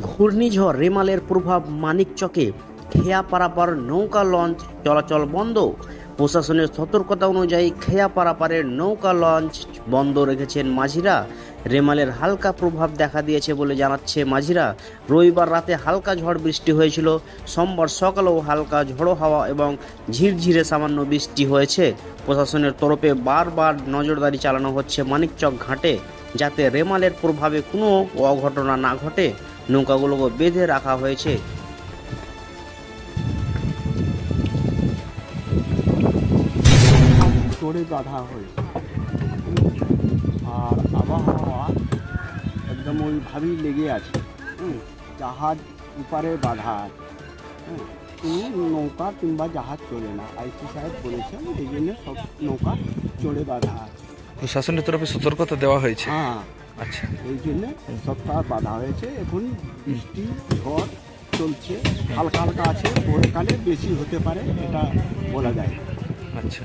ঘূর্ণিঝড় রেমালের প্রভাব মানিকচকে খেয়া পারাপার নৌকা লঞ্চ চলাচল বন্ধ। প্রশাসনের সতর্কতা অনুযায়ী খেয়া পারাপারের নৌকা লঞ্চ বন্ধ রেখেছেন মাঝিরা। রেমালের হালকা প্রভাব দেখা দিয়েছে বলে জানাচ্ছে মাঝিরা। রবিবার রাতে হালকা ঝড় বৃষ্টি হয়েছিল। সোমবার সকালেও হালকা ঝড়ো হাওয়া এবং ঝিরঝিরে সামান্য বৃষ্টি হয়েছে। প্রশাসনের তরফে বারবার নজরদারি চালানো হচ্ছে মানিকচক ঘাটে, যাতে রেমালের প্রভাবে কোনো অঘটনা না ঘটে। নৌকাগুলোকে বেঁধে রাখা হয়েছে। চড়ে বাঁধা হয়েছে আর আবহাওয়া একদম ওইভাবেই লেগে আছে। জাহাজ উপারে বাঁধা আছে। কোনো নৌকা কিংবা জাহাজ চলে না। আইসি সাহেব বলেছেন এই জন্য সব নৌকা চড়ে বাঁধা আছে। প্রশাসনের তরফে সতর্কতা দেওয়া হয়েছে। হ্যাঁ, আচ্ছা, এই জন্য সবটা বাঁধা হয়েছে। এখন বৃষ্টি ঝড় চলছে, হালকা হালকা আছে, পরকালে বেশি হতে পারে, এটা বলা যায় না। আচ্ছা,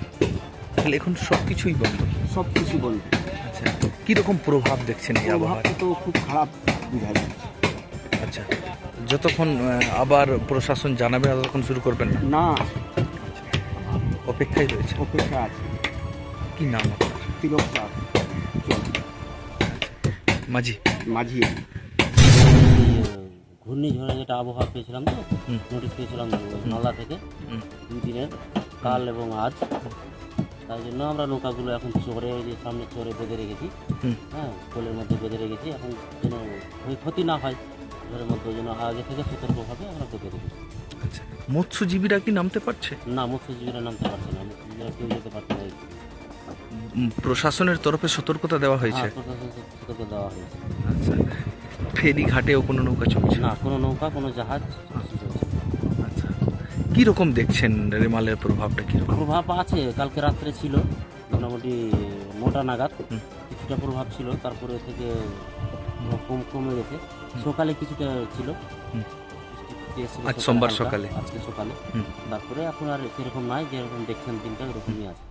তাহলে এখন সব কিছুই বন্ধ। সব কিছু বলব। আচ্ছা, কীরকম প্রভাব দেখছেন এই আবহাওয়ার? প্রভাবটা তো খুব খারাপ বোঝা যাচ্ছে। আচ্ছা, যতক্ষণ আবার প্রশাসন জানাবে ততক্ষণ শুরু করবেন না? না, অপেক্ষায় রয়েছে। অপেক্ষা আছে। কি নাম আপনার? তিলক সাহ মাঝি। মাঝি। ঘূর্ণিঝড়ে যেটা আবহাওয়া পেয়েছিলাম, তো নোটিশ পেয়েছিলাম নলা থেকে 2 দিনের, কাল এবং আজ। তাই জন্য আমরা নৌকাগুলো এখন চরে, যে সামনে চরে বেঁধে রেখেছি। হ্যাঁ, পোলের মধ্যে বেঁধে রেখেছি, এখন যেন ক্ষতি না হয় ঝড়ের মধ্যে, ওই জন্য আগে থেকে সতর্কভাবে আমরা বেঁধে রেখেছি। আচ্ছা, মৎস্যজীবীরা কি নামতে পারছে? না, মৎস্যজীবীরা নামতে পারছে না, মৎস্যজীবীরা কেউ যেতে পারছে না। প্রশাসনের তরফে সতর্কতা দেওয়া হয়েছে? প্রশাসন সতর্ক দেওয়া হয়েছে। আচ্ছা, ফেরি ঘাটেও কোনো নৌকা চলছে না, কোনো নৌকা, কোনো জাহাজ চলছে না। আচ্ছা, কীরকম দেখছেন রেমালের প্রভাবটা? কীরকম প্রভাব আছে? কালকে রাত্রে ছিল মোটামুটি 9টা নাগাদ কিছুটা প্রভাব ছিল, তারপরে থেকে কমে গেছে। সকালে কিছুটা ছিল, আজ সোমবার সকালে, আজকে সকালে। তারপরে এখন আর সেরকম নাই, যেরকম দেখছেন দিনটা ওরকমই আছে।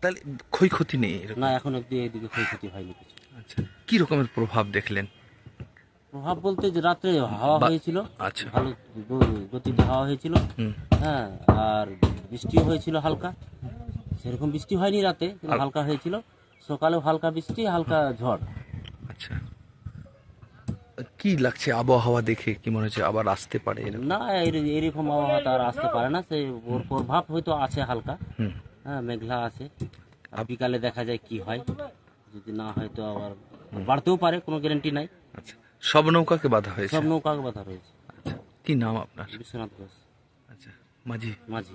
তাহলে ক্ষয়ক্ষতি নেই? না, এখন অব্দি এইদিকে ক্ষয়ক্ষতি হয়নি কিছু। আচ্ছা, কি রকমের প্রভাব দেখলেন? প্রভাব বলতে যে রাত্রে হাওয়া হয়েছিল, আচ্ছা, ভালো গতিতে হাওয়া হয়েছিল। হ্যাঁ, আর বৃষ্টিও হয়েছিল হালকা। সেরকম বৃষ্টি হয়নি রাতে, কিন্তু হালকা হয়েছিল। সকালেও হালকা বৃষ্টি, হালকা ঝড়। আচ্ছা, কি লাগছে আবহাওয়া দেখে? কি মনে হচ্ছে আবার আসতে পারে? না, এরকম আবহাওয়া তো আর আসতে পারে না। সেই ওর প্রভাব হয়তো আছে হালকা। হ্যাঁ, মেঘলা আছে। আর বিকালে দেখা যায় কি হয়, যদি না হয় তো আবার বাড়তেও পারে, কোনো গ্যারান্টি নাই। আচ্ছা, সব নৌকাকে বাধা হয়েছে? সব নৌকাকে বাধা রয়েছে। আচ্ছা, কি নাম আপনার? বিশ্বনাথ ঘোষ। আচ্ছা, মাঝি। মাঝি।